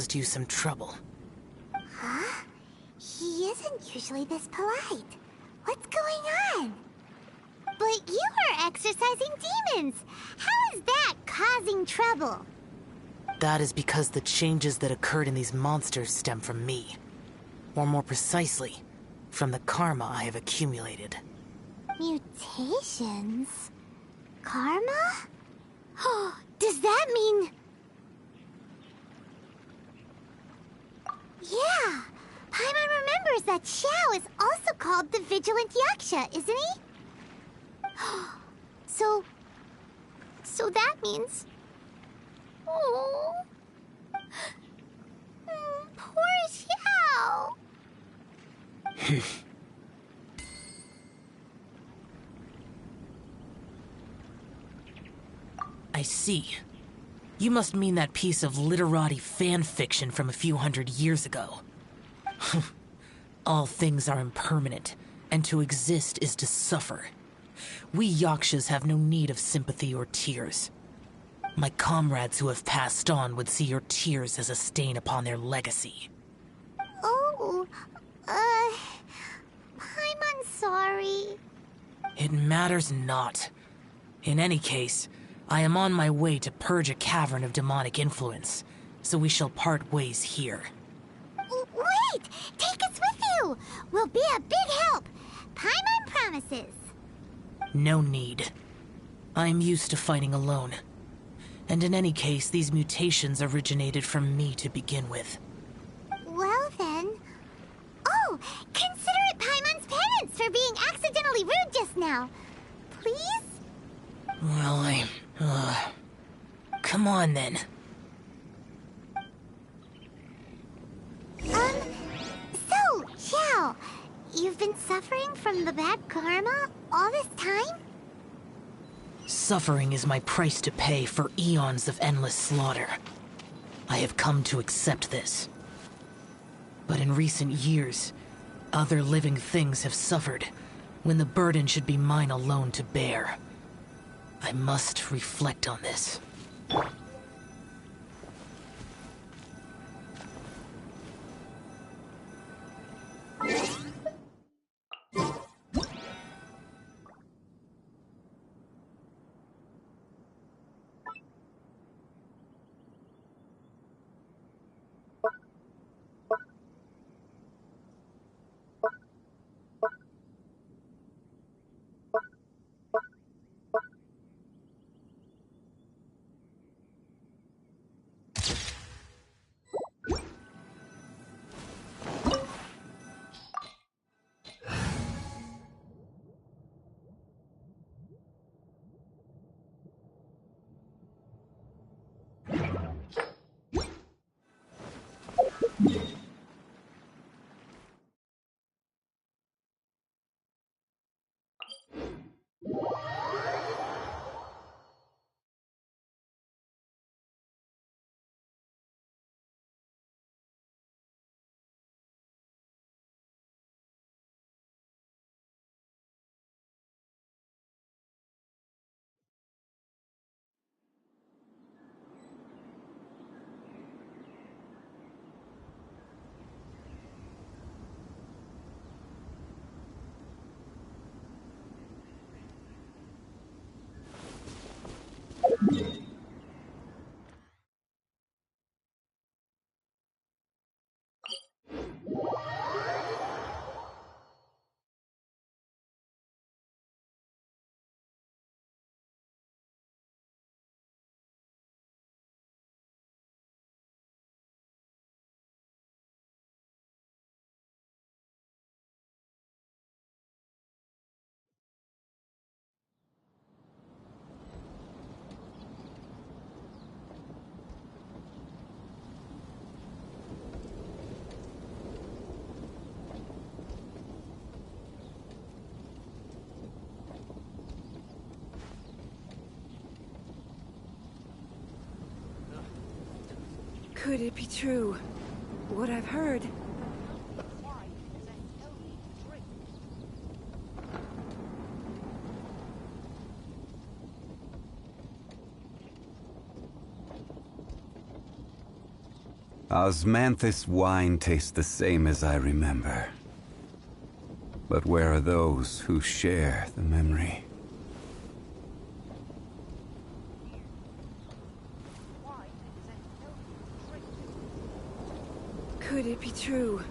caused you some trouble. Huh? He isn't usually this polite. What's going on? But you are exorcising demons! How is that causing trouble? That is because the changes that occurred in these monsters stem from me. Or more precisely, from the karma I have accumulated. Mutations? Karma? Oh, does that mean... Yeah! Paimon remembers that Xiao is also called the Vigilant Yaksha, isn't he? So that means... Oh... Poor Xiao! I see. You must mean that piece of literati fan fiction from a few hundred years ago. All things are impermanent, and to exist is to suffer. We Yakshas have no need of sympathy or tears. My comrades who have passed on would see your tears as a stain upon their legacy. Oh, I'm sorry. It matters not. In any case, I am on my way to purge a cavern of demonic influence, so we shall part ways here. Wait! Take us with you! We'll be a big help! Paimon promises! No need. I am used to fighting alone. And in any case, these mutations originated from me to begin with. Well then... Oh! Consider it Paimon's penance for being accidentally rude just now! Please? Well, come on then. So, Xiao, you've been suffering from the bad karma all this time? Suffering is my price to pay for eons of endless slaughter. I have come to accept this. But in recent years, other living things have suffered, when the burden should be mine alone to bear. I must reflect on this. Could it be true? What I've heard? Osmanthus wine tastes the same as I remember. But where are those who share the memory? Could it be true?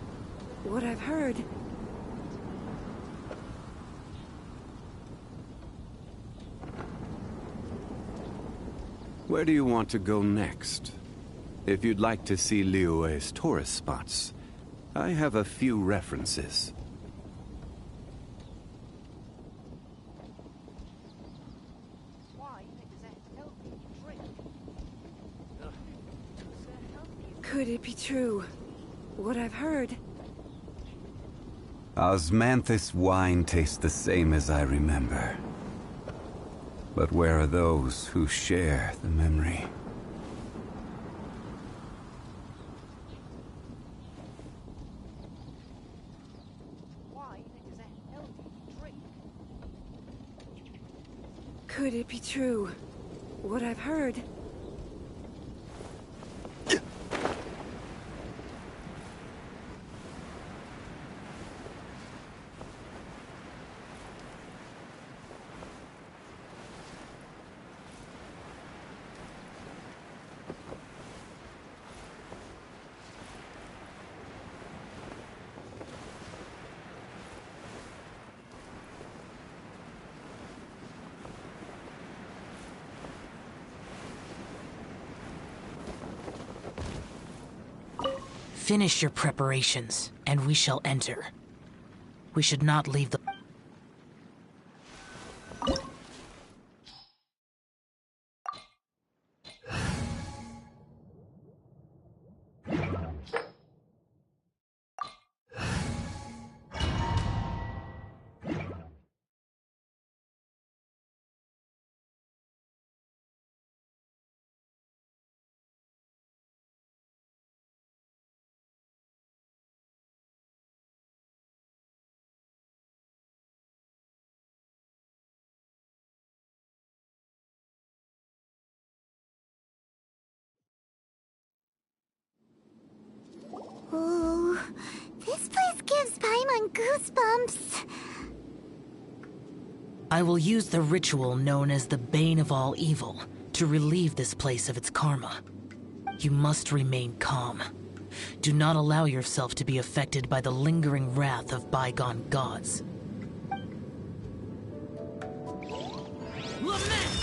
What I've heard? Where do you want to go next? If you'd like to see Liyue's tourist spots, I have a few references. Could it be true? What I've heard? Osmanthus wine tastes the same as I remember. But where are those who share the memory? Could it be true? What I've heard? Finish your preparations, and we shall enter. We should not leave the... Ooh, this place gives Paimon goosebumps. I will use the ritual known as the Bane of All Evil to relieve this place of its karma. You must remain calm. Do not allow yourself to be affected by the lingering wrath of bygone gods. Lament!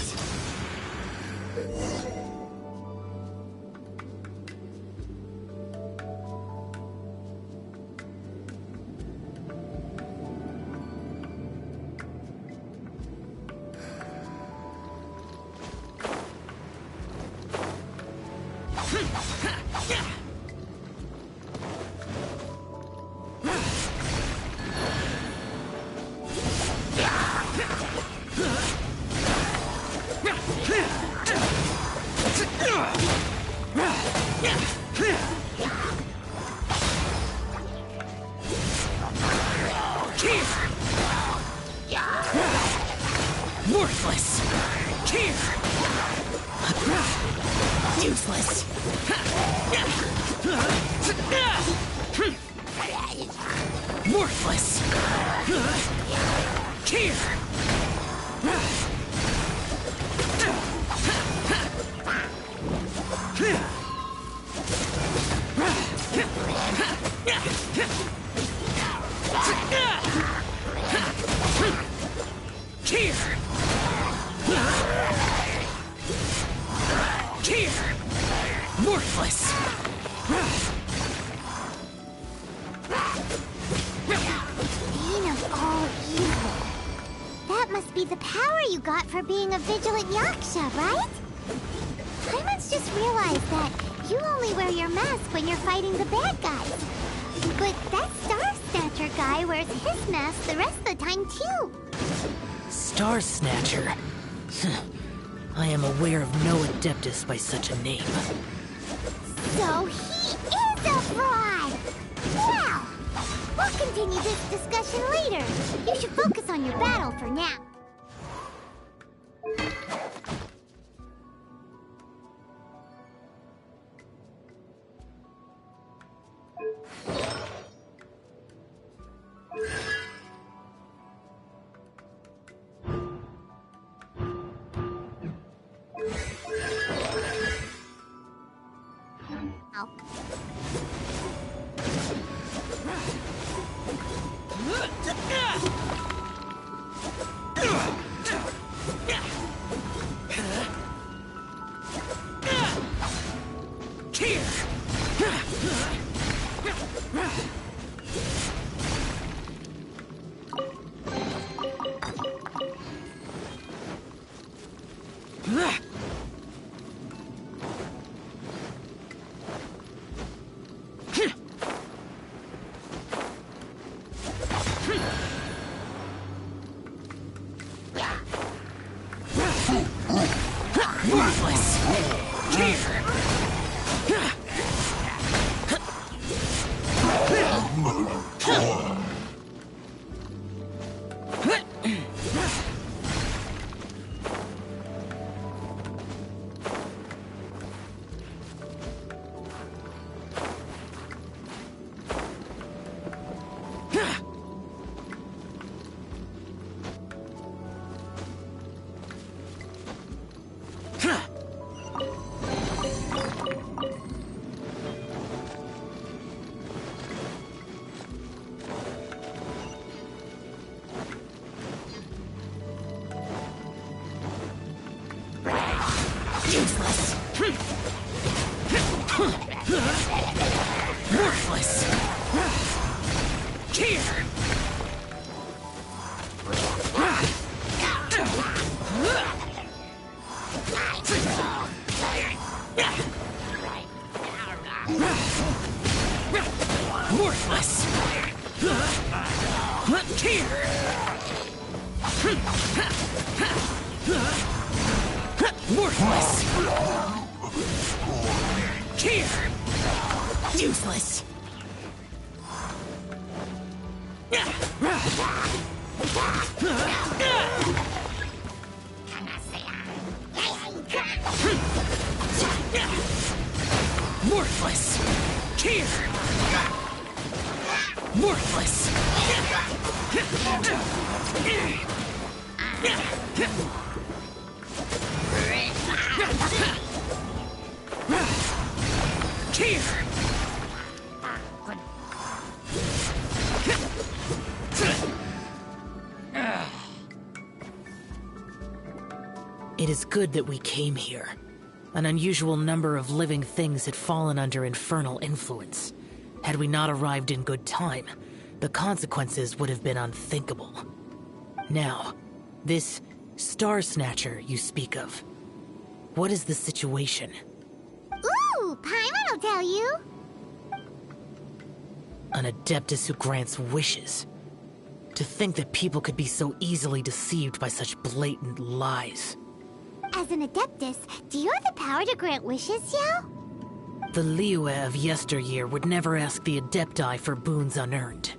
Worthless! Useless! Worthless! Worthless! Bane of all evil. That must be the power you got for being a vigilant yaksha, right? Paimon's just realized that you only wear your mask when you're fighting the bad guys. But that Star Snatcher guy wears his mask the rest of the time, too. Star Snatcher? I am aware of no adeptus by such a name. So he is a fraud! Well, we'll continue this discussion later. You should focus on your battle for now. Useless. Worthless. Here. Worthless. Here. Worthless. Here. Useless. Worthless. Here. Worthless. Here. It is good that we came here. An unusual number of living things had fallen under infernal influence. Had we not arrived in good time, the consequences would have been unthinkable. Now, this Star Snatcher you speak of, what is the situation? Ooh, Paimon will tell you. An Adeptus who grants wishes. To think that people could be so easily deceived by such blatant lies. As an Adeptus, do you have the power to grant wishes, Xiao? The Liyue of yesteryear would never ask the Adepti for boons unearned.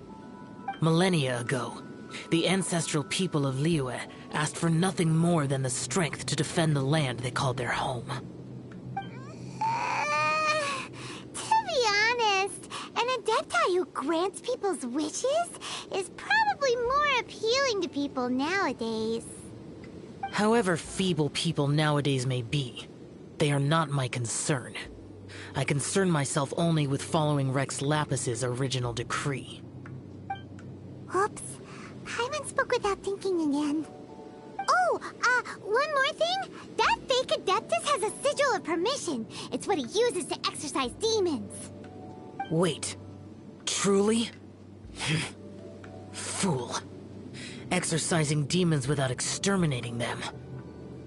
Millennia ago, the ancestral people of Liyue asked for nothing more than the strength to defend the land they called their home. To be honest, an Adepti who grants people's wishes is probably more appealing to people nowadays. However feeble people nowadays may be, they are not my concern. I concern myself only with following Rex Lapis's original decree. Oops. Paimon spoke without thinking again. Oh, one more thing. That fake Adeptus has a sigil of permission. It's what he uses to exorcise demons. Wait. Truly? Fool. Exorcising demons without exterminating them.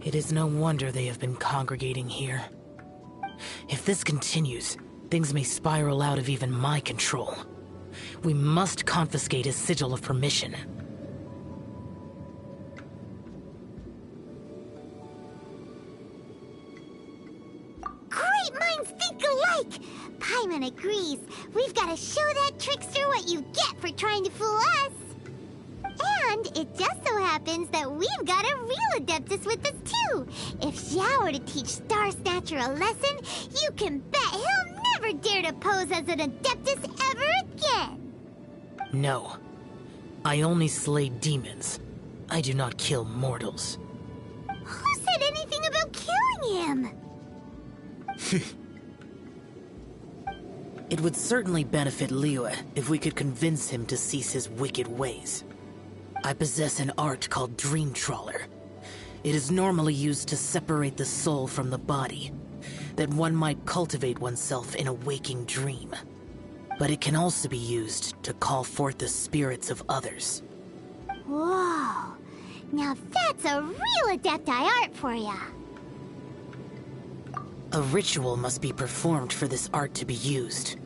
It is no wonder they have been congregating here. If this continues, things may spiral out of even my control. We must confiscate his sigil of permission. Great minds think alike! Paimon agrees. We've got to show that trickster what you get for trying to fool us. And it just so happens that we've got a real Adeptus with us too. If Xiao were to teach Star Snatcher a lesson, you can bet he'll never dare to pose as an Adeptus ever again. No. I only slay demons. I do not kill mortals. Who said anything about killing him? It would certainly benefit Liyue if we could convince him to cease his wicked ways. I possess an art called Dream Trawler. It is normally used to separate the soul from the body, that one might cultivate oneself in a waking dream. But it can also be used to call forth the spirits of others. Whoa. Now that's a real Adepti art for ya. A ritual must be performed for this art to be used.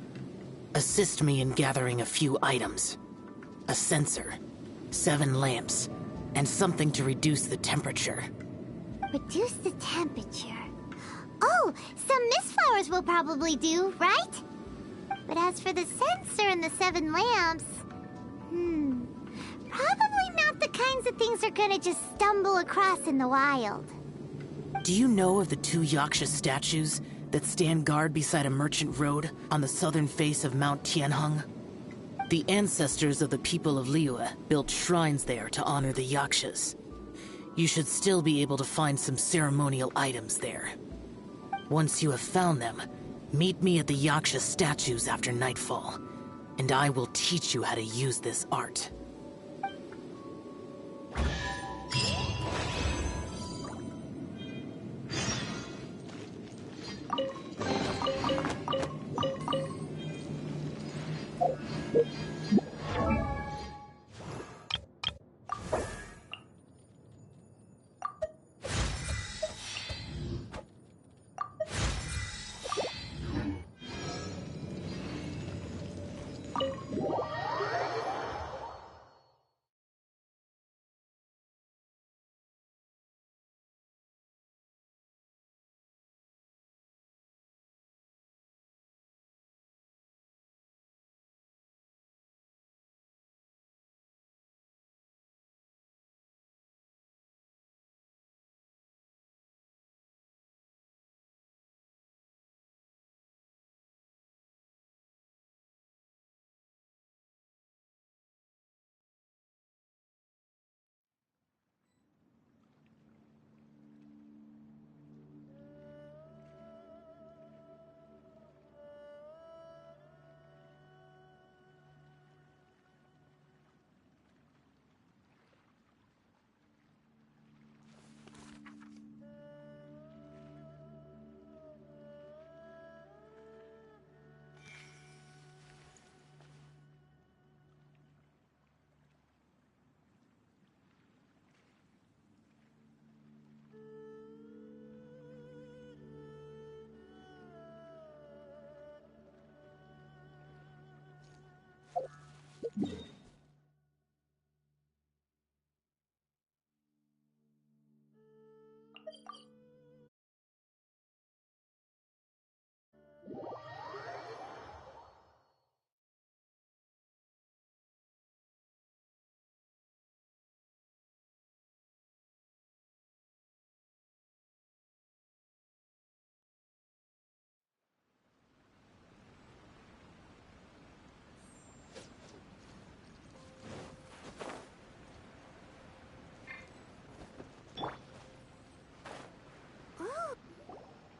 Assist me in gathering a few items. A censer, 7 lamps, and something to reduce the temperature. Reduce the temperature. Oh, some mist flowers will probably do, right? But as for the censer and the 7 lamps... probably not the kinds of things they're gonna just stumble across in the wild. Do you know of the 2 Yaksha statues that stand guard beside a merchant road on the southern face of Mount Tianheng? The ancestors of the people of Liyue built shrines there to honor the Yakshas. You should still be able to find some ceremonial items there. Once you have found them, meet me at the Yaksha statues after nightfall, and I will teach you how to use this art.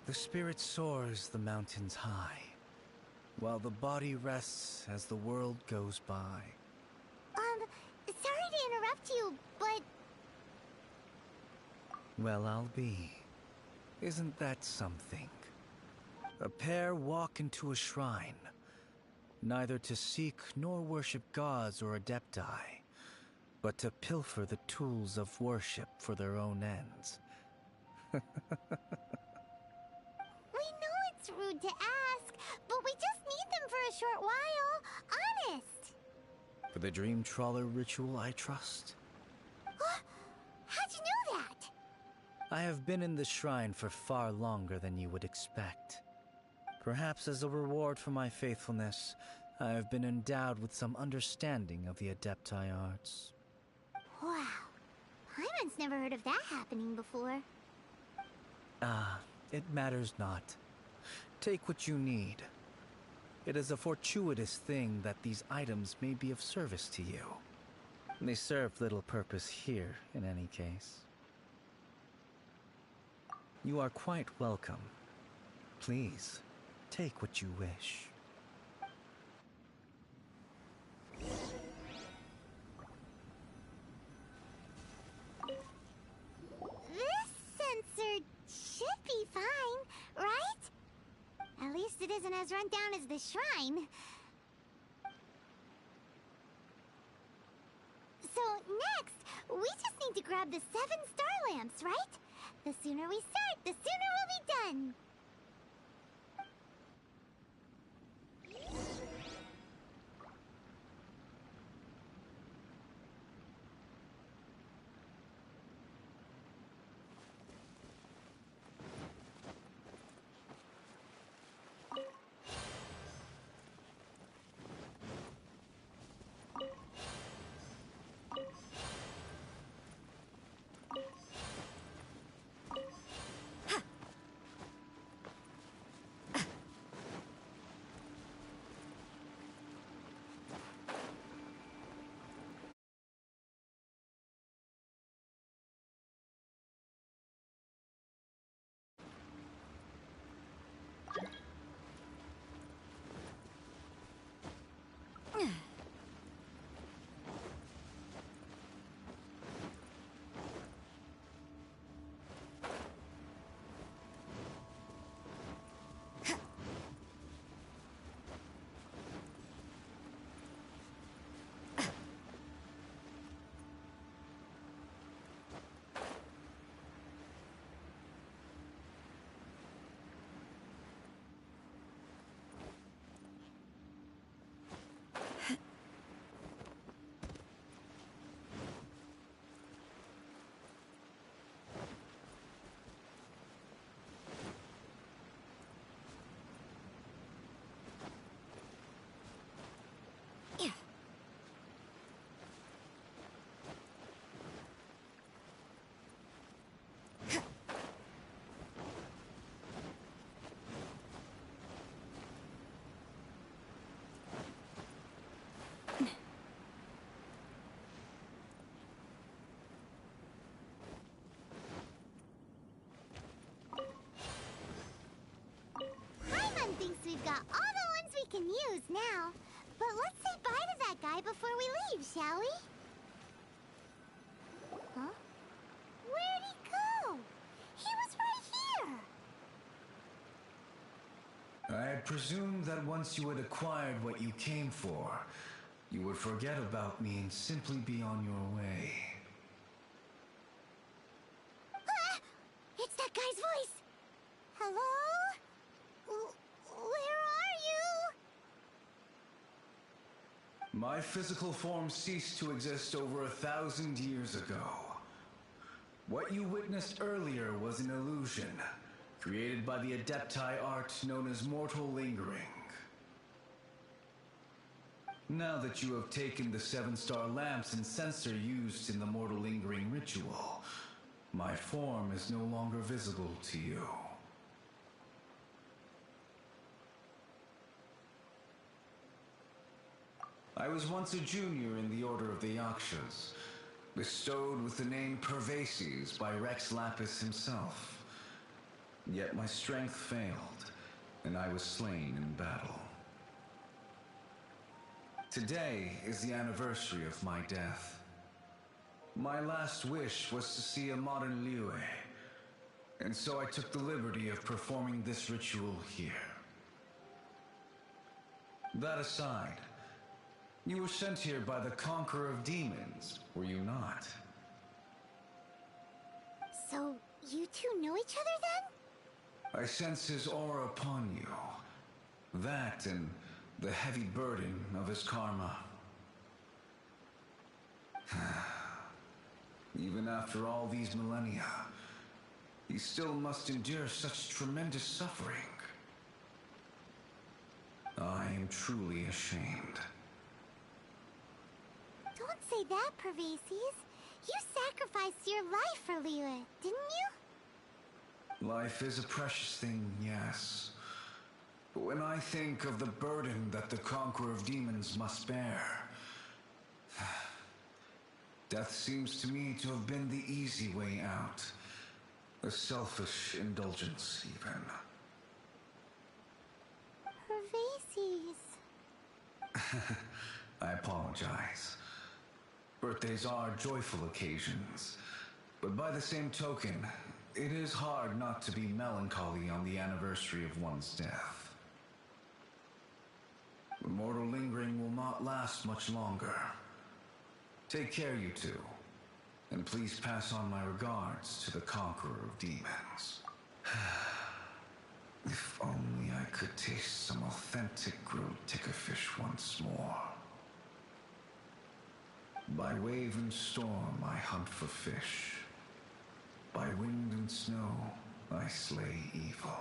The spirit soars the mountains high, while the body rests as the world goes by. Sorry to interrupt you, but... Well, I'll be. Isn't that something? A pair walk into a shrine, neither to seek nor worship gods or adepti, but to pilfer the tools of worship for their own ends. We know it's rude to ask, but we just need them for a short while. Honest. For the Dream Trawler ritual, I trust. How'd you know that? I have been in the shrine for far longer than you would expect. Perhaps as a reward for my faithfulness, I have been endowed with some understanding of the Adepti arts. Wow. Paimon's never heard of that happening before. It matters not. Take what you need. It is a fortuitous thing that these items may be of service to you. They serve little purpose here, in any case. You are quite welcome. Please, take what you wish. as rundown as the shrine. So next, we just need to grab the 7-star lamps, right? The sooner we start, the sooner we'll be done. Paimon thinks we've got all the ones we can use now. But let's say bye to that guy before we leave, shall we? Huh? Where'd he go? He was right here. I had presumed that once you had acquired what you came for, you would forget about me and simply be on your way. Ah! It's that guy's voice! Hello? Where are you? My physical form ceased to exist over 1,000 years ago. What you witnessed earlier was an illusion, created by the Adepti art known as mortal lingering. Now that you have taken the 7-star lamps and censer used in the mortal lingering ritual, my form is no longer visible to you. I was once a junior in the Order of the Yakshas, bestowed with the name Pervases by Rex Lapis himself. Yet my strength failed, and I was slain in battle. Today is the anniversary of my death. My last wish was to see a modern Liyue, and so I took the liberty of performing this ritual here. That aside, you were sent here by the Conqueror of Demons, were you not? So, you two know each other then? I sense his aura upon you. That and the heavy burden of his karma. Even after all these millennia, he still must endure such tremendous suffering. I am truly ashamed. Don't say that, Pervases. You sacrificed your life for Liyue, didn't you? Life is a precious thing, yes. But when I think of the burden that the Conqueror of Demons must bear, death seems to me to have been the easy way out. A selfish indulgence, even. Pervases. I apologize. Birthdays are joyful occasions, but by the same token, it is hard not to be melancholy on the anniversary of one's death. Mortal lingering will not last much longer. Take care, you two. And please pass on my regards to the conqueror of demons. If only I could taste some authentic grilled tickerfish once more. By wave and storm I hunt for fish. By wind and snow I slay evil.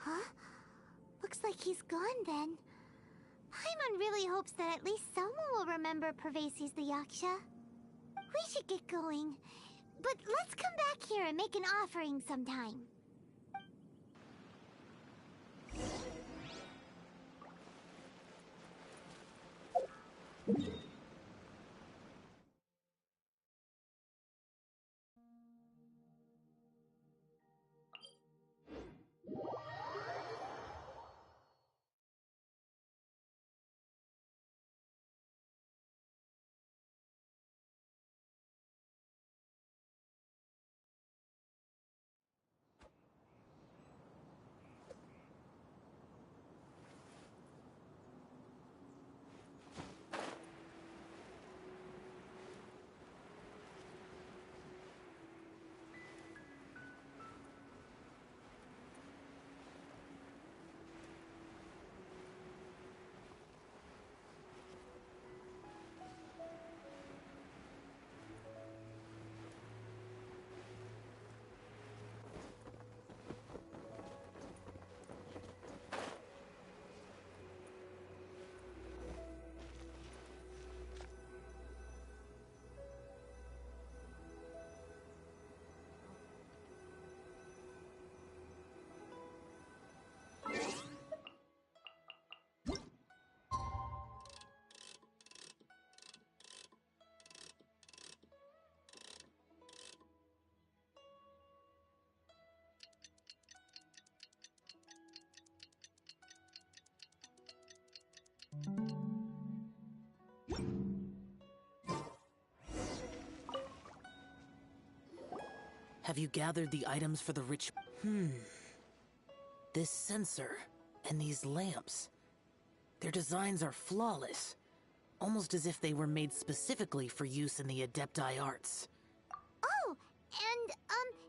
Huh? Looks like he's gone then. Paimon really hopes that at least someone will remember Pervasi's the Yaksha. We should get going. But let's come back here and make an offering sometime. Have you gathered the items for the ritual? This sensor and these lamps. Their designs are flawless. Almost as if they were made specifically for use in the Adepti arts. Oh, and,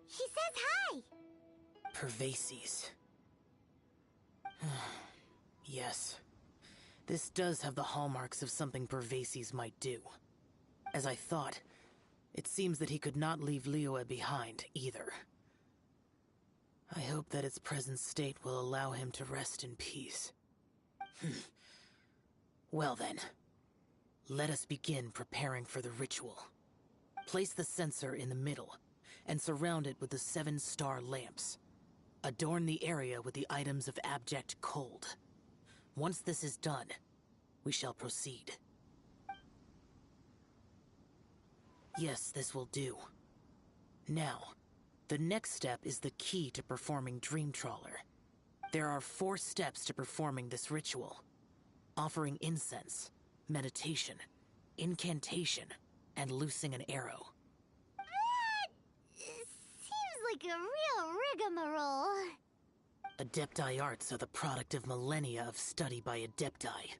he says hi! Pervasi's. Yes. This does have the hallmarks of something Pervasi's might do. As I thought, it seems that he could not leave Liyue behind, either. I hope that its present state will allow him to rest in peace. Well then, let us begin preparing for the ritual. Place the sensor in the middle, and surround it with the 7-star lamps. Adorn the area with the items of abject cold. Once this is done, we shall proceed. Yes, this will do. Now, the next step is the key to performing Dream Trawler. There are 4 steps to performing this ritual. Offering incense, meditation, incantation, and loosing an arrow. That seems like a real rigmarole. Adepti arts are the product of millennia of study by Adepti.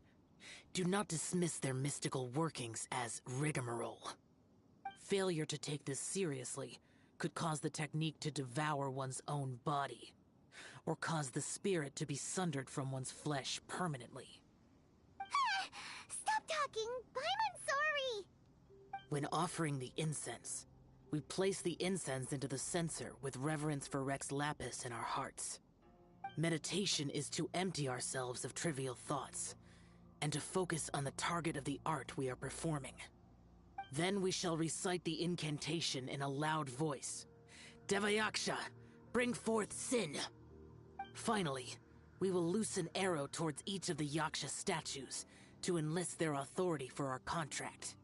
Do not dismiss their mystical workings as rigmarole. Failure to take this seriously could cause the technique to devour one's own body, or cause the spirit to be sundered from one's flesh permanently. Stop talking! I'm sorry! When offering the incense, we place the incense into the censer with reverence for Rex Lapis in our hearts. Meditation is to empty ourselves of trivial thoughts, and to focus on the target of the art we are performing. Then we shall recite the incantation in a loud voice. Devayaksha, bring forth sin! Finally, we will loose an arrow towards each of the Yaksha statues to enlist their authority for our contract.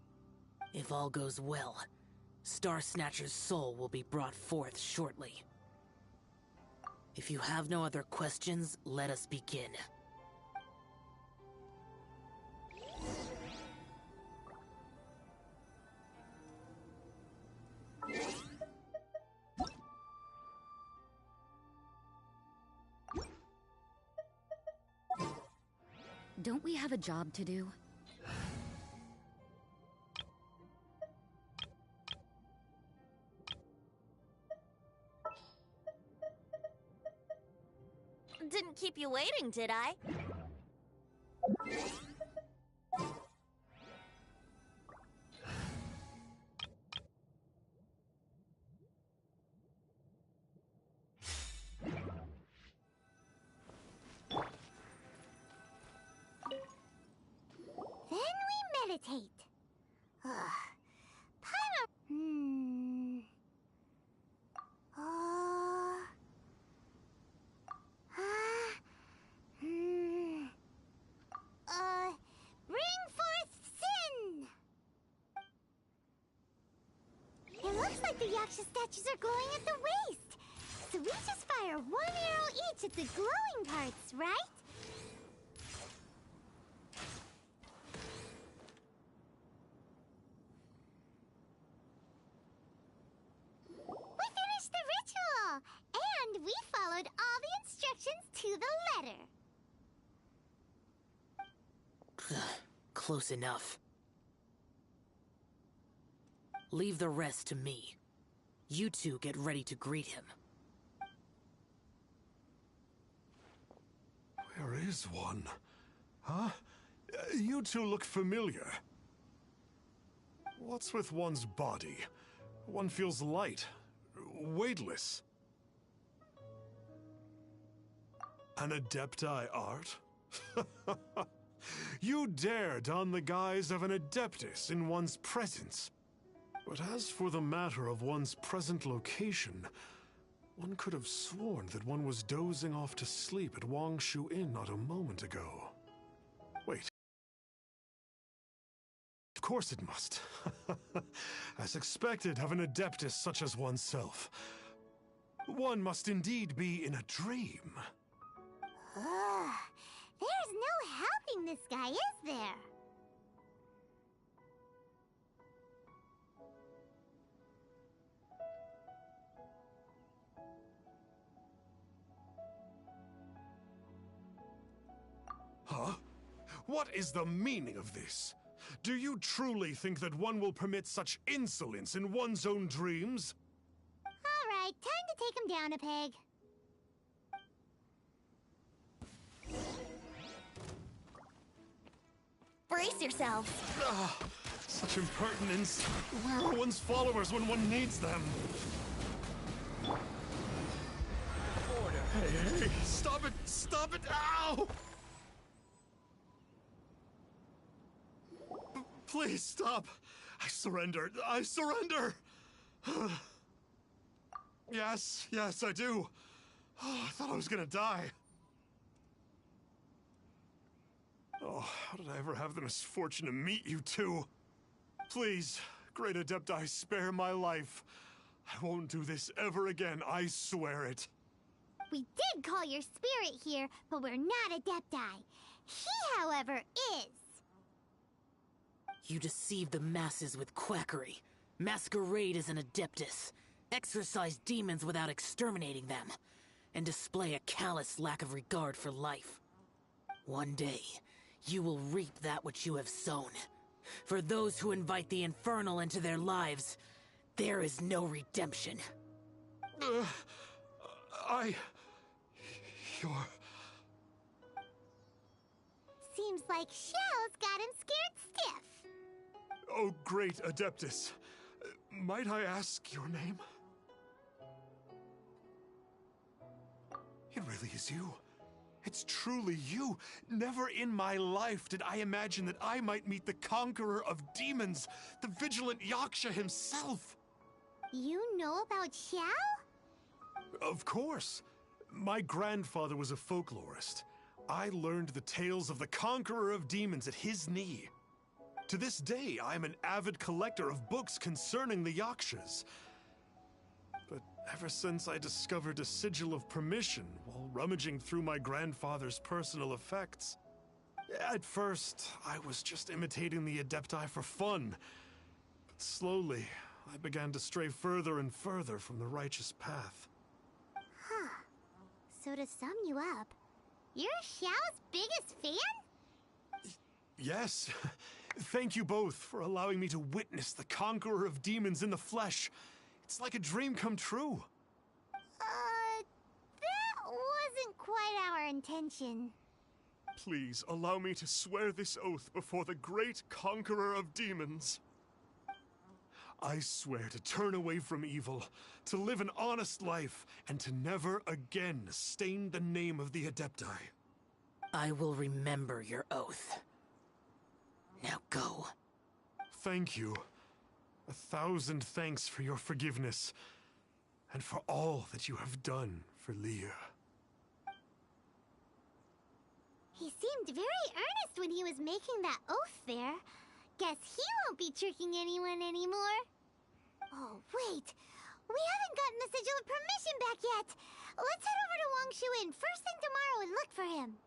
If all goes well, Star Snatcher's soul will be brought forth shortly. If you have no other questions, let us begin. Don't we have a job to do? Didn't keep you waiting, did I? Then we meditate. Ugh. Bring forth sin! It looks like the Yaksha statues are glowing at the waist. So we just fire one arrow each at the glowing parts, right? We finished the ritual! And we followed all the instructions to the letter. Close enough. Leave the rest to me. You two get ready to greet him. Where is one? Huh? You two look familiar. What's with one's body? One feels light, weightless. An Adepti art? You dare don the guise of an Adeptus in one's presence. But as for the matter of one's present location, one could have sworn that one was dozing off to sleep at Wangshu Inn not a moment ago. Wait. Of course it must. As expected of an Adeptus such as oneself. One must indeed be in a dream. Ugh. There's no helping this guy, is there? Huh? What is the meaning of this? Do you truly think that one will permit such insolence in one's own dreams? All right, time to take him down a peg. Brace yourselves. Such impertinence. Where are one's followers when one needs them? Order. Hey, stop it! Stop it! Ow! Please stop! I surrender! I surrender! Yes, I do. Oh, I thought I was gonna die. Oh, how did I ever have the misfortune to meet you two? Please, Great Adepti, spare my life. I won't do this ever again, I swear it. We did call your spirit here, but we're not Adepti. He, however, is. You deceive the masses with quackery. Masquerade as an Adeptus. Exorcise demons without exterminating them. And display a callous lack of regard for life. One day, you will reap that which you have sown. For those who invite the infernal into their lives, there is no redemption. You're... Seems like Xiao's got him scared stiff. Oh, great Adeptus. Might I ask your name? It really is you. It's truly you. Never in my life did I imagine that I might meet the conqueror of demons, the vigilant Yaksha himself. You know about Xiao? Of course. My grandfather was a folklorist. I learned the tales of the conqueror of demons at his knee. To this day, I am an avid collector of books concerning the Yakshas. But ever since I discovered a sigil of permission while rummaging through my grandfather's personal effects, at first, I was just imitating the Adepti for fun. But slowly, I began to stray further and further from the righteous path. Huh. So to sum you up, you're Xiao's biggest fan? Yes. Thank you both for allowing me to witness the conqueror of demons in the flesh. It's like a dream come true. That wasn't quite our intention. Please allow me to swear this oath before the great conqueror of demons. I swear to turn away from evil, to live an honest life, and to never again stain the name of the Adepti. I will remember your oath. Now go. Thank you. 1,000 thanks for your forgiveness, and for all that you have done for Leah. He seemed very earnest when he was making that oath there. Guess he won't be tricking anyone anymore. Oh, wait. We haven't gotten the Sigil of Permission back yet. Let's head over to Wangshuin first thing tomorrow and look for him.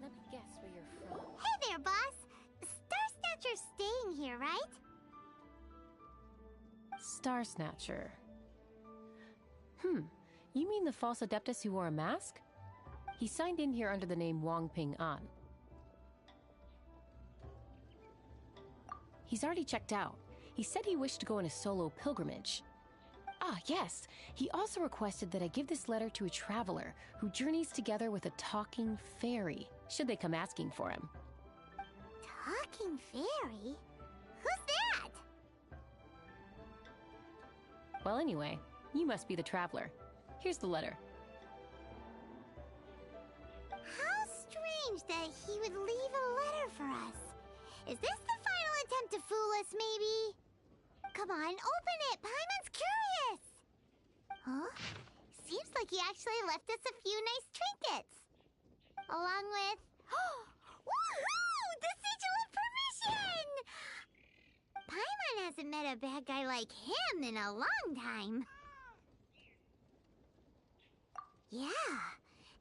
Let me guess where you're from. Hey there, boss. Star Snatcher's staying here, right? Star Snatcher. You mean the false Adeptus who wore a mask? He signed in here under the name Wang Ping An. He's already checked out. He said he wished to go on a solo pilgrimage. Ah, yes. He also requested that I give this letter to a traveler who journeys together with a talking fairy, should they come asking for him. Talking fairy? Who's that? Well, anyway, you must be the traveler. Here's the letter. How strange that he would leave a letter for us. Is this the final attempt to fool us, maybe? Come on, open it! Paimon's curious! Huh? Seems like he actually left us a few nice trinkets. Along with... Woohoo! The Sigil of Permission! Paimon hasn't met a bad guy like him in a long time. Yeah.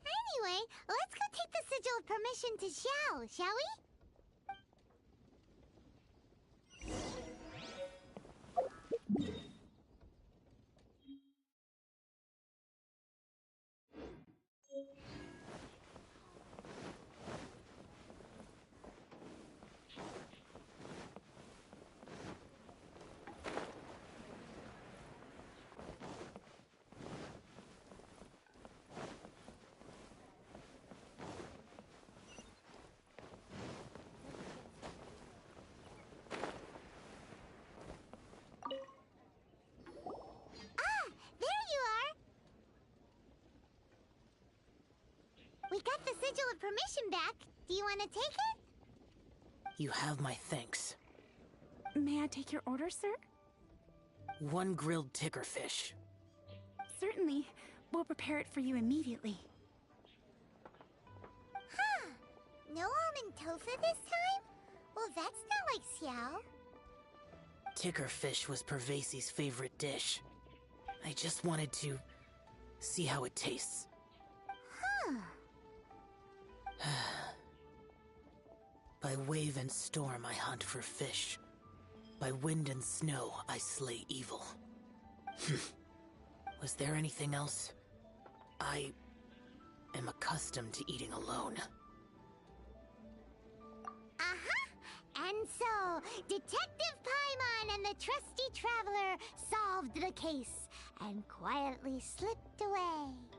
Anyway, let's go take the Sigil of Permission to Xiao, shall we? We got the Sigil of Permission back. Do you want to take it? You have my thanks. May I take your order, sir? 1 grilled ticker fish. Certainly. We'll prepare it for you immediately. Huh. No almond tofu this time? Well, that's not like Xiao. Ticker fish was Pervasi's favorite dish. I just wanted to see how it tastes. Huh. By wave and storm I hunt for fish. By wind and snow I slay evil. Was there anything else? I am accustomed to eating alone. And so, Detective Paimon and the trusty traveler solved the case and quietly slipped away.